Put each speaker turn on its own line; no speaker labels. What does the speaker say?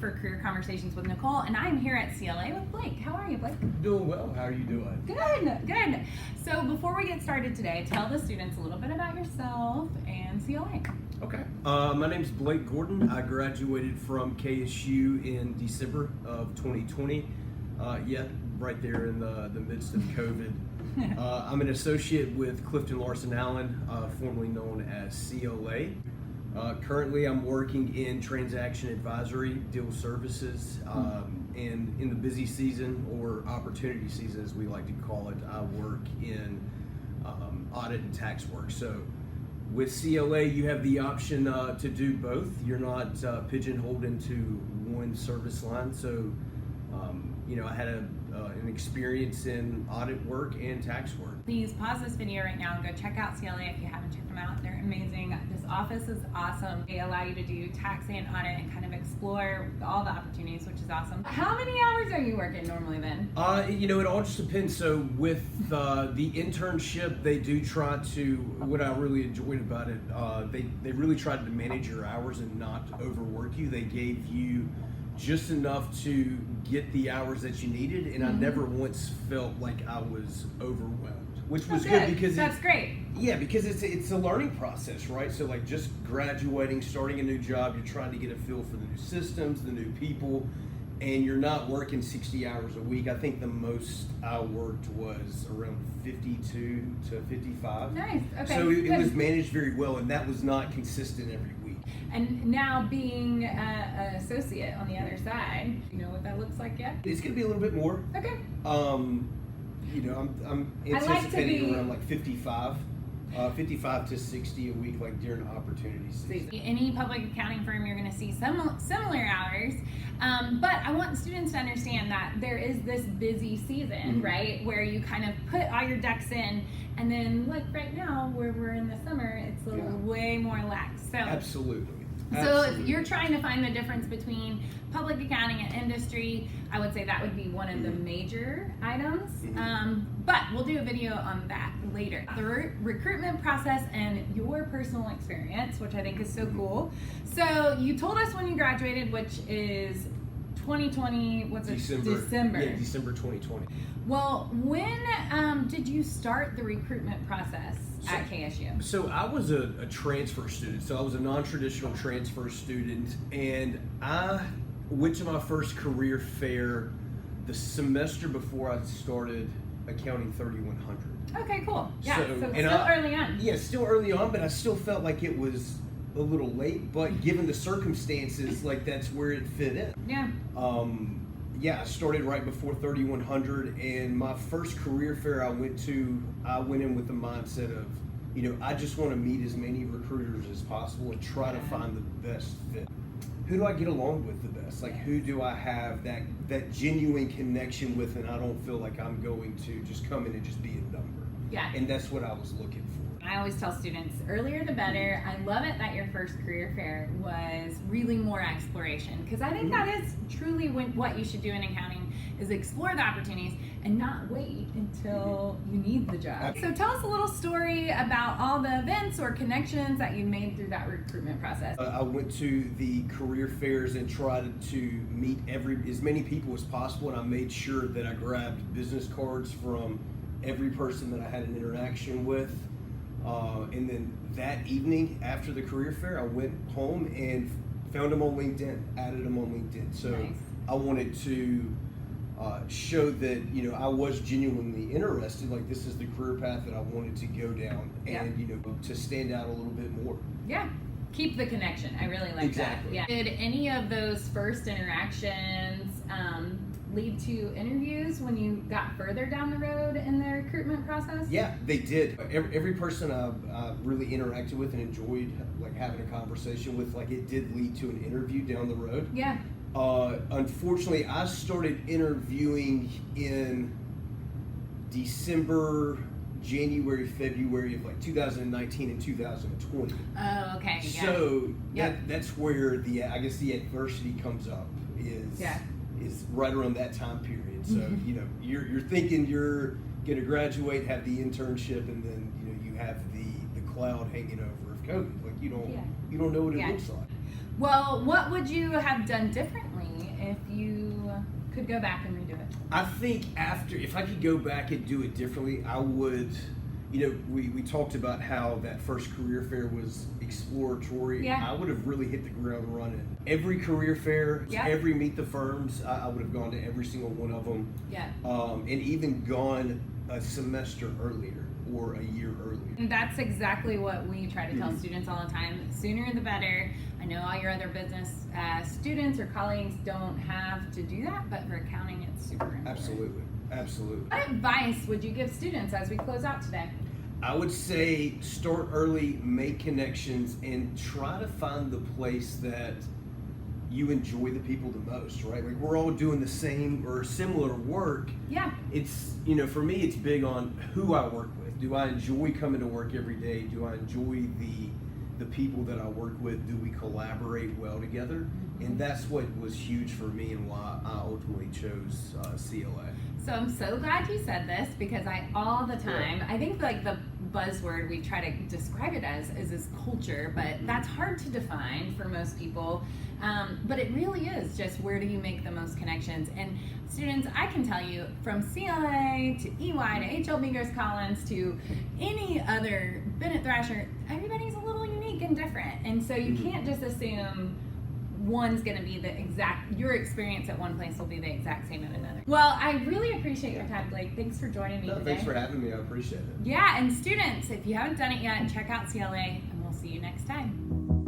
for Career Conversations with Nicole, and I'm here at CLA with Blake. How are you, Blake?
Doing well. How are you doing?
Good, good. So before we get started today, tell the students a little bit about yourself and CLA.
Okay. My name's Blake Gordon. I graduated from KSU in December of 2020. Right there in the midst of COVID. I'm an associate with Clifton Larson Allen, formerly known as CLA. Currently, I'm working in transaction advisory, deal services, and in the busy season, or opportunity season as we like to call it, I work in audit and tax work. So with CLA, you have the option to do both. You're not pigeonholed into one service line. So, I had an experience in audit work and tax work.
Please pause this video right now and go check out CLA if you haven't checked them out. They're amazing. This office is awesome. They allow you to do tax and audit and kind of explore all the opportunities, which is awesome. How many hours are you working normally then?
It all just depends. So with the internship, they do try to, what I really enjoyed about it, they really tried to manage your hours and not overwork you. They gave you just enough to get the hours that you needed, and I never once felt like I was overwhelmed, which was good because
that's great.
Yeah, because it's a learning process, right? So like just graduating, starting a new job, you're trying to get a feel for the new systems, the new people, and you're not working 60 hours a week. I think the most I worked was around 52 to 55.
Nice. Okay.
So it was managed very well, and that was not consistent every week.
And now being an associate on the other side, you know what that looks like yet?
It's going to be a little bit more.
Okay.
I'm anticipating around like 55 to 60 a week, like during opportunity season.
Any public accounting firm, you're going to see some similar hours, but I want students to understand that there is this busy season, right, where you kind of put all your ducks in, and then like right now, where we're in the summer, it's way more lax. So
Absolutely.
So if you're trying to find the difference between public accounting and industry, I would say that would be one of the major items. But we'll do a video on that later. The recruitment process and your personal experience, which I think is so cool. So you told us when you graduated, which is 2020, December.
Yeah, December 2020.
Well, when did you start the recruitment process at KSU?
So I was a transfer student. So I was a non-traditional transfer student, and I went to my first career fair the semester before I started accounting 3100.
Okay, cool. Yeah, so still early on.
Yeah, still early on, but I still felt like it was a little late, but given the circumstances, like that's where it fit in.
Yeah.
I started right before 3100, and my first career fair I went in with the mindset of, I just want to meet as many recruiters as possible and try to find the best fit. Who do I get along with the best? Like, who do I have that genuine connection with, and I don't feel like I'm going to just come in and just be a number.
Yeah.
And that's what I was looking for.
I always tell students, earlier the better. I love it that your first career fair was really more exploration, because I think that is truly what you should do in accounting, is explore the opportunities and not wait until you need the job. So tell us a little story about all the events or connections that you made through that recruitment process.
I went to the career fairs and tried to meet as many people as possible, and I made sure that I grabbed business cards from every person that I had an interaction with. And then that evening after the career fair, I went home and found them on LinkedIn, added them on LinkedIn. So nice. I wanted to show that, I was genuinely interested, like this is the career path that I wanted to go down, and, to stand out a little bit more.
Yeah. Keep the connection. I really like that. Yeah. Did any of those first interactions lead to interviews when you got further down the road in the recruitment process?
Yeah, they did. Every person I really interacted with and enjoyed like having a conversation with, like it did lead to an interview down the road.
Yeah.
Unfortunately, I started interviewing in December, January, February of like 2019 and 2020.
Oh, okay.
So that's where the adversity comes up is right around that time period. So you're thinking you're gonna graduate, have the internship, and then you have the cloud hanging over of COVID. Like you don't know what it looks like.
Well, what would you have done differently me if you could go back and redo it?
I think if I could go back and do it differently, I would. You know, we talked about how that first career fair was exploratory.
Yeah.
I would have really hit the ground running. Every career fair,
Yeah.
every Meet the Firms, I would have gone to every single one of them.
Yeah.
And even gone a semester earlier or a year earlier.
And that's exactly what we try to tell
Mhm.
students all the time. The sooner the better. I know all your other business students or colleagues don't have to do that, but for accounting, it's super important.
Absolutely. Absolutely.
What advice would you give students as we close out today?
I would say start early, make connections, and try to find the place that you enjoy the people the most, right? Like we're all doing the same or similar work.
Yeah.
It's, you know, for me, it's big on who I work with. Do I enjoy coming to work every day? Do I enjoy the people that I work with? Do we collaborate well together? And that's what was huge for me and why I ultimately chose CLA.
So I'm so glad you said this because all the time, I think like the buzzword we try to describe it as is this culture, but that's hard to define for most people. But it really is just where do you make the most connections? And students, I can tell you from CLA to EY to H.L. Bingers Collins to any other Bennett Thrasher, everybody's a little unique and different. And so you can't just assume one's going to be your experience at one place will be the exact same at another. Well, I really appreciate your time, Blake. Thanks for joining me today.
Thanks for having me. I appreciate it.
Yeah, and students, if you haven't done it yet, check out CLA, and we'll see you next time.